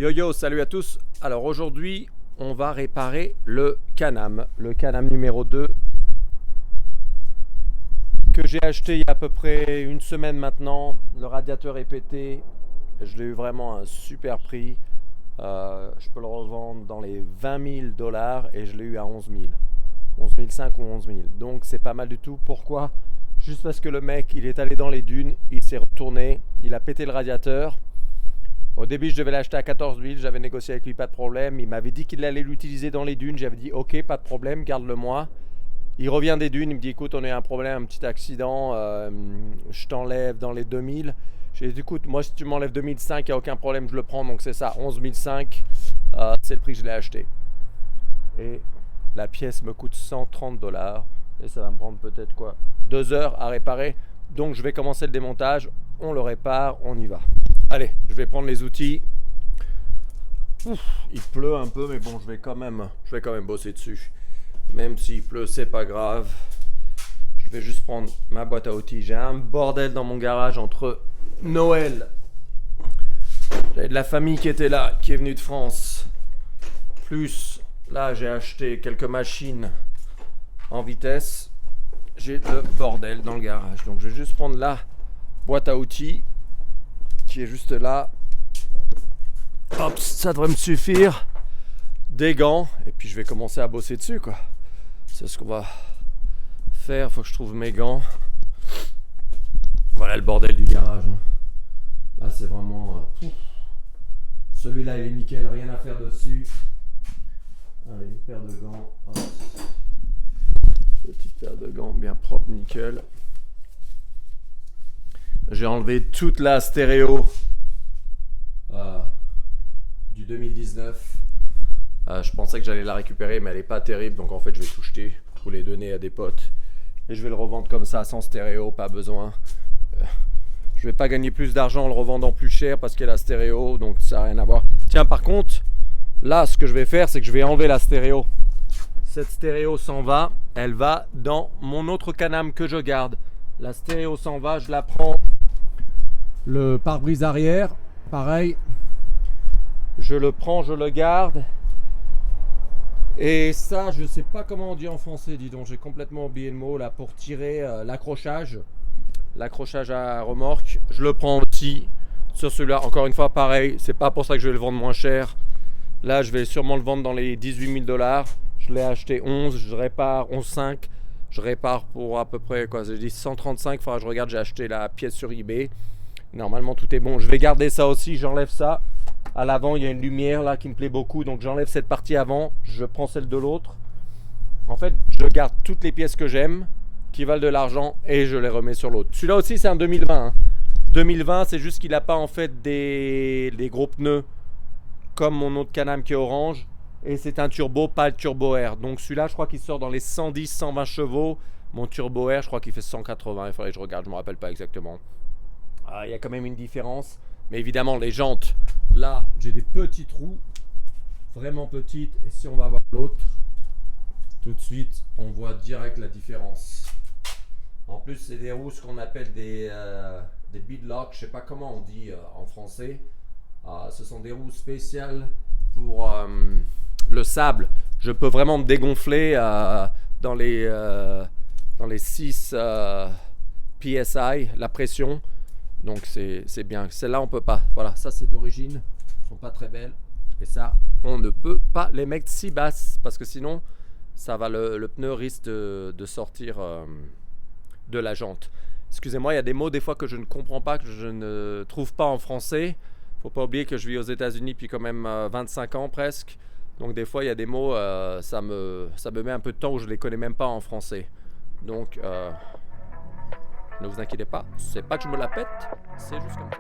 Yo yo, salut à tous. Alors aujourd'hui, on va réparer le Can-Am numéro 2 que j'ai acheté il y a à peu près une semaine maintenant. Le radiateur est pété. Je l'ai eu vraiment à un super prix. Je peux le revendre dans les 20 000 dollars et je l'ai eu à 11 000. 11 500 ou 11 000. Donc c'est pas mal du tout. Pourquoi? Juste parce que le mec, il est allé dans les dunes, il s'est retourné, il a pété le radiateur. Au début, je devais l'acheter à 14 000, j'avais négocié avec lui, pas de problème. Il m'avait dit qu'il allait l'utiliser dans les dunes. J'avais dit ok, pas de problème, garde-le moi. Il revient des dunes, il me dit écoute, on a eu un problème, un petit accident, je t'enlève dans les 2000. J'ai dit écoute, moi si tu m'enlèves 2005, il n'y a aucun problème, je le prends. Donc c'est ça, 11 500, c'est le prix que je l'ai acheté. Et la pièce me coûte 130 dollars. Et ça va me prendre peut-être quoi 2 heures à réparer. Donc je vais commencer le démontage, on le répare, on y va. Allez, je vais prendre les outils. Il pleut un peu, mais bon, je vais quand même bosser dessus. Même s'il pleut, c'est pas grave. Je vais juste prendre ma boîte à outils. J'ai un bordel dans mon garage entre Noël. J'avais de la famille qui était là, qui est venue de France. Plus, là, j'ai acheté quelques machines en vitesse. J'ai le bordel dans le garage. Donc, je vais juste prendre la boîte à outils qui est juste là. Hop, ça devrait me suffire. Des gants. Et puis je vais commencer à bosser dessus, quoi. C'est ce qu'on va faire. Faut que je trouve mes gants. Voilà le bordel du garage. Là, c'est vraiment... Celui-là, il est nickel. Rien à faire dessus. Allez, une paire de gants. Hop. Petite paire de gants bien propre, nickel. J'ai enlevé toute la stéréo du 2019. Je pensais que j'allais la récupérer, mais elle n'est pas terrible. Donc en fait, je vais tout jeter pour les donner à des potes. Et je vais le revendre comme ça, sans stéréo, pas besoin. Je vais pas gagner plus d'argent en le revendant plus cher parce qu'il y a la stéréo. Donc ça n'a rien à voir. Tiens, par contre, là, ce que je vais faire, c'est que je vais enlever la stéréo. Cette stéréo s'en va. Elle va dans mon autre Can-Am que je garde. La stéréo s'en va, je la prends. Le pare-brise arrière, pareil. Je le prends, je le garde. Et ça, je sais pas comment on dit en français, dis donc. J'ai complètement oublié le mot là pour tirer l'accrochage. L'accrochage à remorque. Je le prends aussi sur celui-là. Encore une fois, pareil. C'est pas pour ça que je vais le vendre moins cher. Là, je vais sûrement le vendre dans les 18 000 dollars. Je l'ai acheté 11, je répare 11,5. Je répare pour à peu près quoi, j'ai dit 135. Faudra que je regarde, j'ai acheté la pièce sur eBay. Normalement tout est bon. Je vais garder ça aussi, j'enlève ça. À l'avant il y a une lumière là qui me plaît beaucoup. Donc j'enlève cette partie avant, je prends celle de l'autre. En fait je garde toutes les pièces que j'aime, qui valent de l'argent, et je les remets sur l'autre. Celui-là aussi c'est un 2020 hein. 2020 c'est juste qu'il n'a pas en fait des gros pneus comme mon autre Can-Am qui est orange. Et c'est un turbo, pas le turbo air. Donc celui-là je crois qu'il sort dans les 110-120 chevaux. Mon turbo air je crois qu'il fait 180. Il faudrait que je regarde, je ne me rappelle pas exactement. Il y a quand même une différence. Mais évidemment les jantes, là j'ai des petits trous, vraiment petites. Et si on va voir l'autre, tout de suite on voit direct la différence. En plus c'est des roues ce qu'on appelle des beadlock. Je sais pas comment on dit en français. Ce sont des roues spéciales pour le sable. Je peux vraiment me dégonfler dans les 6 PSI, la pression. Donc c'est bien. Celle-là on peut pas. Voilà, ça c'est d'origine. Elles sont pas très belles. Et ça, on ne peut pas les mettre si basses parce que sinon, ça va le pneu risque de sortir de la jante. Excusez-moi, il y a des mots des fois que je ne comprends pas, que je ne trouve pas en français. Faut pas oublier que je vis aux États-Unis depuis quand même 25 ans presque. Donc des fois il y a des mots, ça me met un peu de temps où je les connais même pas en français. Donc ne vous inquiétez pas, c'est pas que je me la pète, c'est juste comme ça.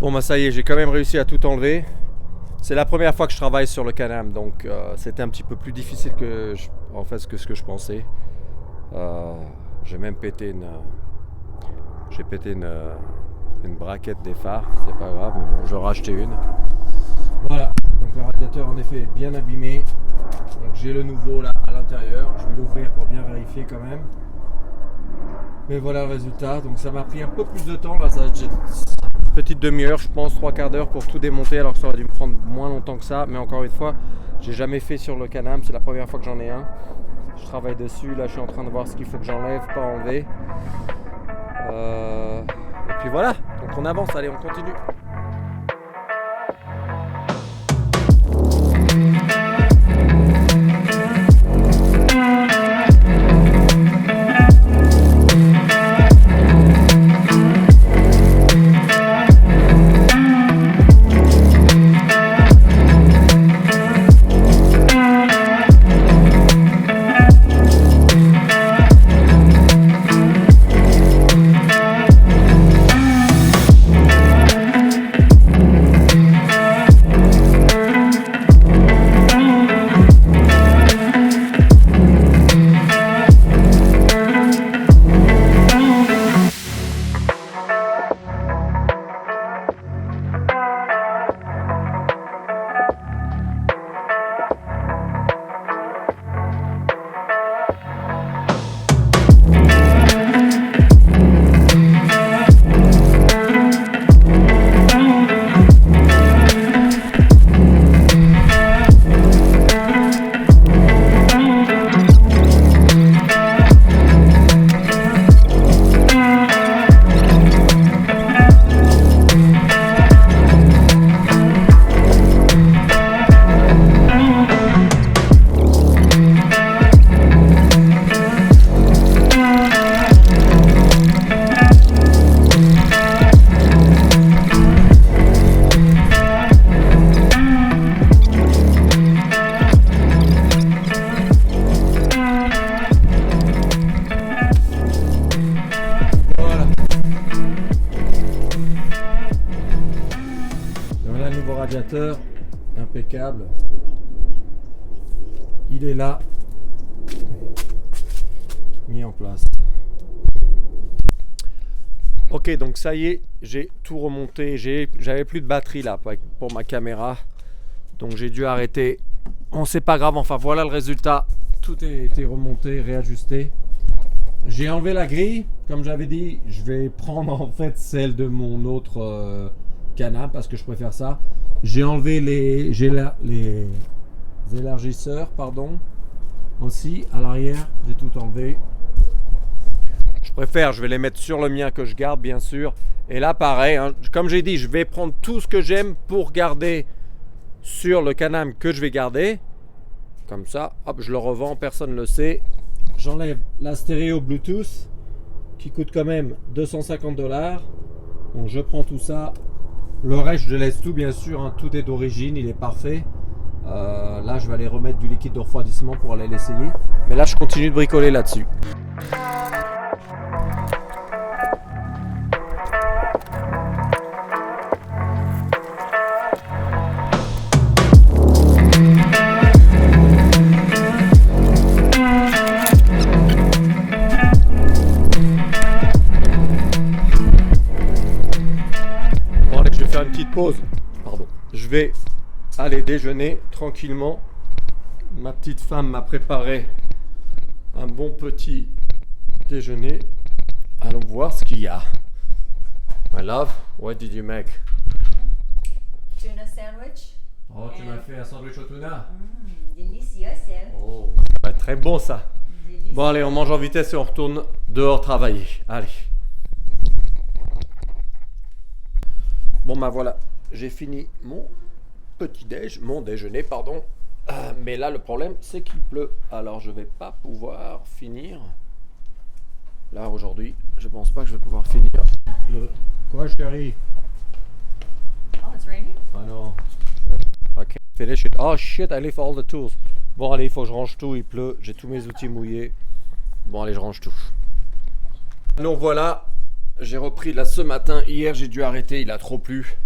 Bon bah ça y est, j'ai quand même réussi à tout enlever. C'est la première fois que je travaille sur le Can-Am, donc c'était un petit peu plus difficile que ce que je pensais. J'ai même pété une braquette des phares, c'est pas grave, mais bon, je vais racheter une. Voilà, donc le radiateur en effet est bien abîmé. Donc j'ai le nouveau là à l'intérieur, je vais l'ouvrir pour bien vérifier quand même. Mais voilà le résultat, donc ça m'a pris un peu plus de temps, là ça une petite demi-heure je pense, 3/4 d'heure pour tout démonter, alors que ça aurait dû me prendre moins longtemps que ça. Mais encore une fois, j'ai jamais fait sur le Can-Am, c'est la première fois que j'en ai un. Je travaille dessus, là je suis en train de voir ce qu'il faut que j'enlève, pas enlever. Et puis voilà, donc on avance, allez on continue. Radiateur impeccable, il est là, mis en place. Ok, donc ça y est, j'ai tout remonté, j'avais plus de batterie là pour ma caméra, donc j'ai dû arrêter. Bon, c'est pas grave, enfin voilà le résultat, tout a été remonté, réajusté. J'ai enlevé la grille, comme j'avais dit, je vais prendre en fait celle de mon autre Can-Am parce que je préfère ça. J'ai enlevé les élargisseurs, pardon, aussi à l'arrière, j'ai tout enlevé. Je préfère, je vais les mettre sur le mien que je garde bien sûr. Et là pareil, hein, comme j'ai dit, je vais prendre tout ce que j'aime pour garder sur le Can-Am que je vais garder. Comme ça, hop, je le revends, personne ne le sait. J'enlève la stéréo Bluetooth qui coûte quand même 250 $. Donc je prends tout ça. Le reste, je laisse tout, bien sûr, hein, tout est d'origine, il est parfait. Là, je vais aller remettre du liquide de refroidissement pour aller l'essayer. Mais là, je continue de bricoler là-dessus. Une petite pause, pardon. Je vais aller déjeuner tranquillement. Ma petite femme m'a préparé un bon petit déjeuner. Allons voir ce qu'il y a. My love, what did you make? Tuna sandwich. Oh, tu m'as fait un sandwich au tuna. Delicious. Oh, ça va être très bon ça. Delicious. Bon allez, on mange en vitesse et on retourne dehors travailler. Allez. Bon bah voilà, j'ai fini mon mon déjeuner pardon. Mais là le problème c'est qu'il pleut, alors je vais pas pouvoir finir. Là aujourd'hui, je pense pas que je vais pouvoir finir. Quoi chérie? Oh, it's raining. Ah non. I can't finish it. Oh shit, I leave all the tools. Bon allez, il faut que je range tout, il pleut, j'ai tous mes outils mouillés. Bon allez, je range tout. Donc voilà. J'ai repris là ce matin, hier j'ai dû arrêter, il a trop plu.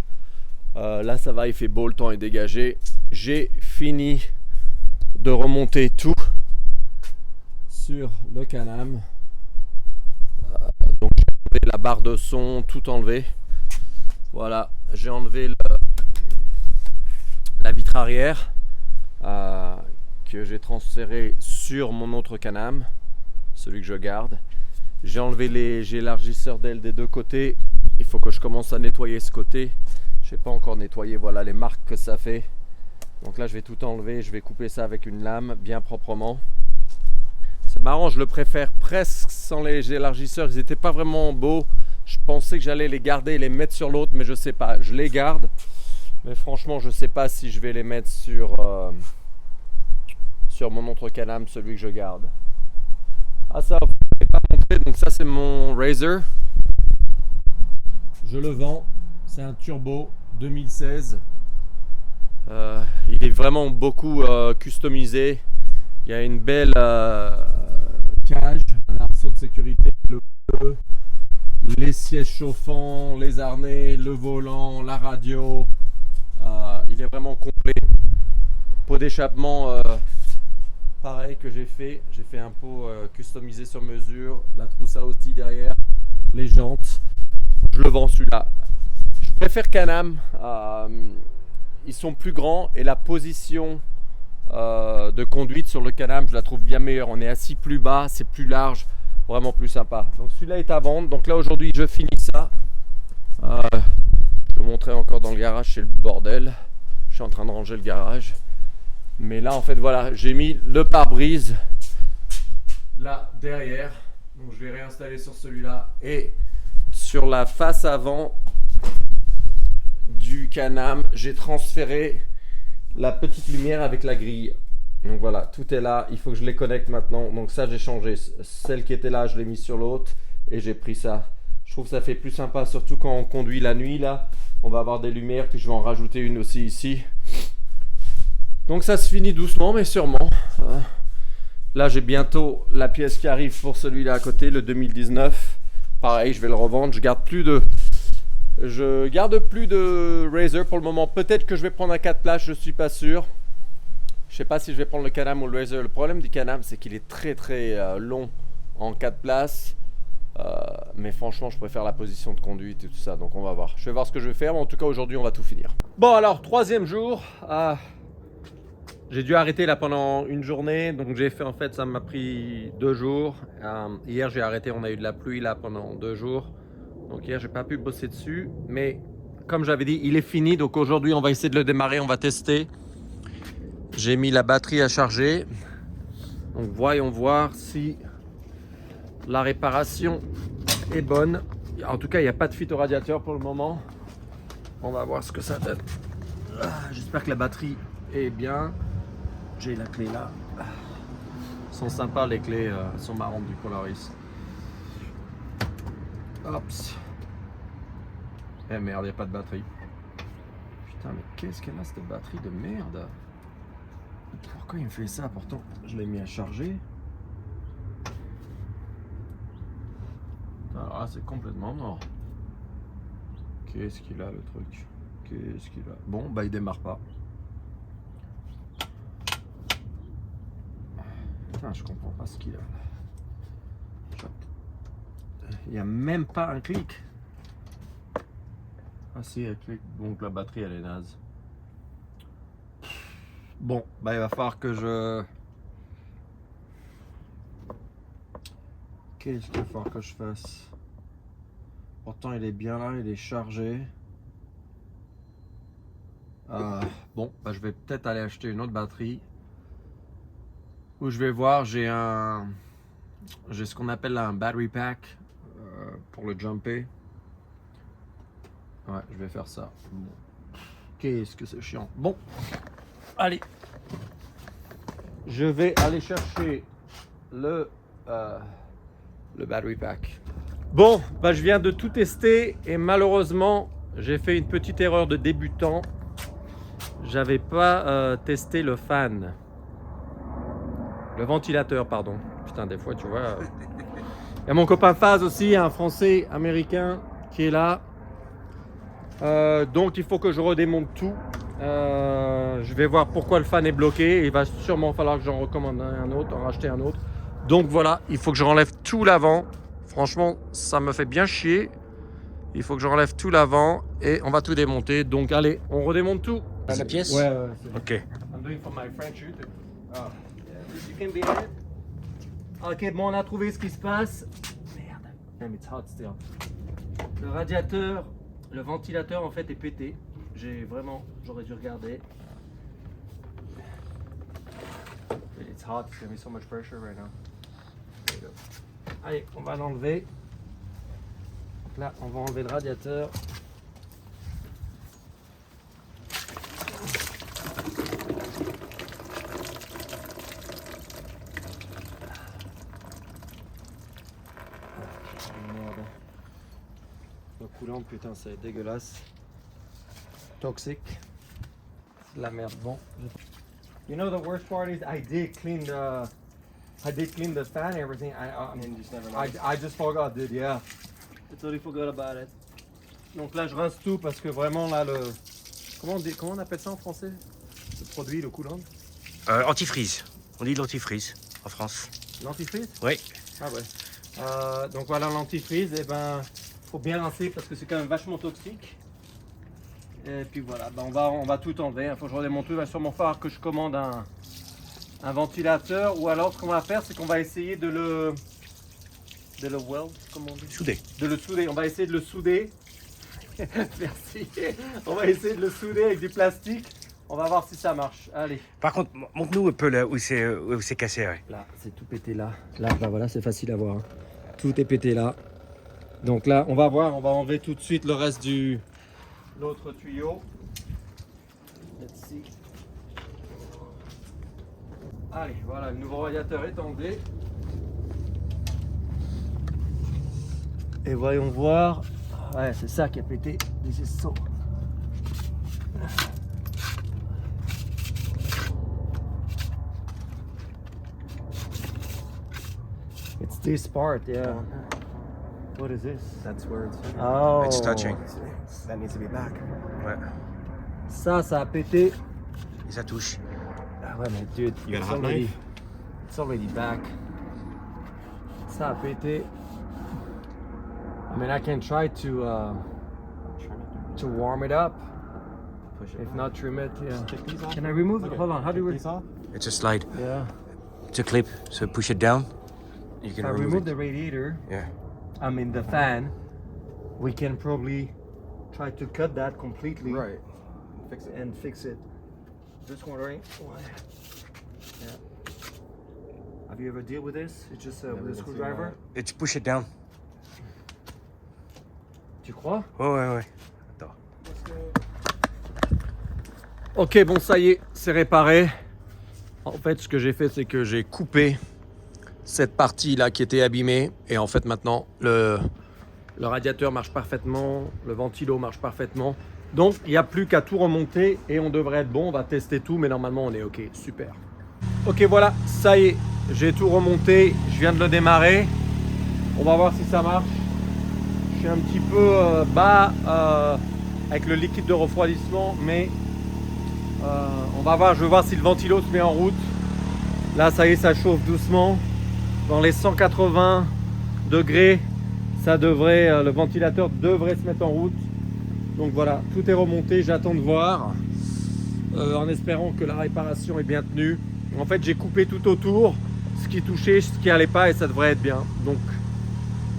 Là ça va, il fait beau, le temps est dégagé. J'ai fini de remonter tout sur le Can-Am. Donc j'ai enlevé la barre de son, tout enlevé. Voilà, j'ai enlevé la vitre arrière que j'ai transféré sur mon autre Can-Am, celui que je garde. J'ai enlevé les élargisseurs d'aile des deux côtés. Il faut que je commence à nettoyer ce côté. Je n'ai pas encore nettoyé, voilà les marques que ça fait. Donc là je vais tout enlever, je vais couper ça avec une lame bien proprement. C'est marrant, je le préfère presque sans les élargisseurs, ils n'étaient pas vraiment beaux. Je pensais que j'allais les garder et les mettre sur l'autre, mais je sais pas, je les garde. Mais franchement je sais pas si je vais les mettre sur mon autre Can-Am, celui que je garde. Ah ça, vous ne pouvez pas montrer, donc ça c'est mon Razor. Je le vends, c'est un turbo 2016. Il est vraiment beaucoup customisé. Il y a une belle cage, un arceau de sécurité, le bleu, les sièges chauffants, les harnais, le volant, la radio. Il est vraiment complet. Pot d'échappement pareil que j'ai fait. J'ai fait un pot customisé sur mesure, la trousse à outils derrière, les jantes. Je le vends celui-là. Je préfère Can-Am. Ils sont plus grands et la position de conduite sur le Can-Am, je la trouve bien meilleure. On est assis plus bas, c'est plus large, vraiment plus sympa. Donc celui-là est à vendre. Donc là aujourd'hui je finis ça. Je vous montrer encore dans le garage, c'est le bordel. Je suis en train de ranger le garage. Mais là en fait voilà, j'ai mis le pare-brise là derrière. Donc je vais réinstaller sur celui-là et sur la face avant du Can-Am, j'ai transféré la petite lumière avec la grille. Donc voilà, tout est là, il faut que je les connecte maintenant. Donc ça j'ai changé, celle qui était là je l'ai mise sur l'autre et j'ai pris ça. Je trouve que ça fait plus sympa, surtout quand on conduit la nuit là. On va avoir des lumières, puis je vais en rajouter une aussi ici. Donc ça se finit doucement mais sûrement. Là j'ai bientôt la pièce qui arrive pour celui-là à côté, le 2019. Pareil, je vais le revendre, je garde plus de Razor pour le moment. Peut-être que je vais prendre un 4 places, je suis pas sûr. Je sais pas si je vais prendre le Can-Am ou le Razor. Le problème du Can-Am, c'est qu'il est très très long en 4 places. Mais franchement, je préfère la position de conduite et tout ça. Donc on va voir. Je vais voir ce que je vais faire. Mais en tout cas, aujourd'hui, on va tout finir. Bon, alors, troisième jour. J'ai dû arrêter là pendant une journée. Donc j'ai fait, en fait, ça m'a pris 2 jours. Hier, j'ai arrêté. On a eu de la pluie là pendant 2 jours. Donc hier, j'ai pas pu bosser dessus. Mais comme j'avais dit, il est fini. Donc aujourd'hui, on va essayer de le démarrer. On va tester. J'ai mis la batterie à charger. Donc voyons voir si la réparation est bonne. En tout cas, il n'y a pas de fuite au radiateur pour le moment. On va voir ce que ça donne. J'espère que la batterie est bien. J'ai la clé là. Elles sont sympas les clés, sont marrantes du Polaris. Hops. Eh merde, il n'y a pas de batterie. Putain, mais qu'est-ce qu'elle a cette batterie de merde? Pourquoi il me fait ça? Pourtant, je l'ai mis à charger. Alors là, c'est complètement mort. Qu'est-ce qu'il a le truc? Qu'est-ce qu'il a? Bon, bah il démarre pas. Putain, je comprends pas ce qu'il a. Il n'y a même pas un clic. Ah si, un clic. Donc la batterie, elle est naze. Bon, bah il va falloir que je... Qu'est-ce qu'il va falloir que je fasse? Pourtant il est bien là, il est chargé. Bon, bah je vais peut-être aller acheter une autre batterie. Ou je vais voir, j'ai ce qu'on appelle un battery pack pour le jumper. Ouais, je vais faire ça. Bon. Qu'est-ce que c'est chiant. Bon, allez. Je vais aller chercher le battery pack. Bon, bah je viens de tout tester et malheureusement, j'ai fait une petite erreur de débutant. J'avais pas testé le fan. Le ventilateur, pardon. Putain, des fois, tu vois. Il y a mon copain Faz aussi, un Français américain qui est là. Donc il faut que je redémonte tout. Je vais voir pourquoi le fan est bloqué. Il va sûrement falloir que j'en recommande un autre, en racheter un autre. Donc voilà, il faut que je renlève tout l'avant. Franchement, ça me fait bien chier. Il faut que je renlève tout l'avant et on va tout démonter. Donc allez, on redémonte tout. La pièce? Ouais. Ok. I'm doing for my friend shoot. Oh. You can be it. Ok, bon, on a trouvé ce qui se passe. Merde. Damn, it's hot still. Le radiateur, le ventilateur en fait est pété. J'aurais dû regarder. It's hot, it's gonna be so much pressure right now. There you go. Allez, on va l'enlever. Donc là, on va enlever le radiateur. Merde. Le coulant, putain, c'est dégueulasse. Toxique. C'est de la merde. Bon. You know the worst part is I did clean the fan and everything. I just forgot, dude. Yeah. I totally forgot about it. Donc là, je rince tout parce que vraiment là comment on appelle ça en français? Le produit, le coulant. Antifreeze. On dit l'antifreeze en France. L'antifreeze? Oui. Ah ouais. Donc voilà, l'antifreeze, et ben faut bien rincer parce que c'est quand même vachement toxique. Et puis voilà, ben on va tout enlever. Il faut que je redémonte tout. Il va sûrement falloir que je commande un ventilateur, ou alors ce qu'on va faire, c'est qu'on va essayer de le weld, comment on dit? Souder. De le souder. On va essayer de le souder. Merci. On va essayer de le souder avec du plastique. On va voir si ça marche. Allez. Par contre, montre-nous un peu là où c'est cassé. Ouais. Là, c'est tout pété là. Là, bah voilà, c'est facile à voir. Hein. Tout est pété là. Donc là, on va voir. On va enlever tout de suite le reste du l'autre tuyau. Let's see. Allez, voilà, le nouveau radiateur est enlevé. Et voyons voir. Ouais, c'est ça qui a pété. This is so. It's this part, yeah. What is this? That's where it's. Oh. It's touching. That needs to be back. Ouais. Ça a pété. Et ça touche. Ah ouais, mais dude, You got a hot knife? It's already back. Ça a pété. I mean, I can try to warm it up. Push it. If not, trim it. Yeah. Take these off. Can I remove it? Okay. Hold on. How do Take we? these off? It's a slide. Yeah. It's a clip. So push it down. You If can I remove remove it. the radiator, Yeah. I mean the fan, we can probably try to cut that completely. Right. Fix it. And fix it. Just wondering why. Yeah. Have you ever dealt with this? It's just Never with a even seen screwdriver. It's push it down. Tu crois? Ouais. Attends. Ok, bon, ça y est, c'est réparé. En fait, ce que j'ai fait, c'est que j'ai coupé cette partie là qui était abîmée, et en fait maintenant le radiateur marche parfaitement, le ventilo marche parfaitement, donc il n'y a plus qu'à tout remonter et on devrait être bon. On va tester tout, mais normalement on est ok. Super. Ok, voilà, ça y est, j'ai tout remonté, je viens de le démarrer, on va voir si ça marche. Je suis un petit peu bas avec le liquide de refroidissement, mais on va voir. Je vais voir si le ventilo se met en route. Là, ça y est, ça chauffe doucement. Dans les 180 degrés, ça devrait, le ventilateur devrait se mettre en route. Donc voilà, tout est remonté. J'attends de voir, en espérant que la réparation est bien tenue. En fait, j'ai coupé tout autour, ce qui touchait, ce qui allait pas, et ça devrait être bien. Donc,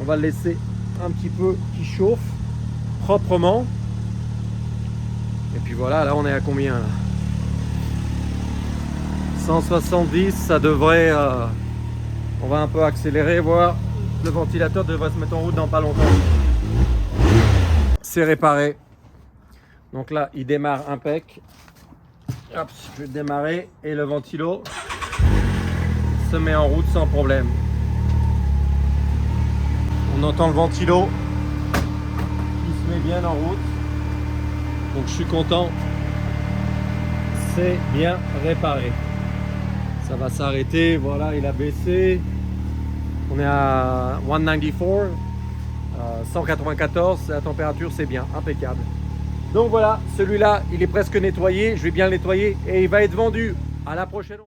on va le laisser un petit peu qui chauffe proprement. Et puis voilà, là, on est à combien là? 170, ça devrait. On va un peu accélérer, voir. Le ventilateur devrait se mettre en route dans pas longtemps. C'est réparé. Donc là, il démarre impec. Hop, je vais le démarrer et le ventilo se met en route sans problème. On entend le ventilo qui se met bien en route. Donc je suis content. C'est bien réparé. Ça va s'arrêter, voilà, il a baissé. On est à 194, 194, la température c'est bien, impeccable. Donc voilà, celui-là, il est presque nettoyé. Je vais bien le nettoyer et il va être vendu. À la prochaine.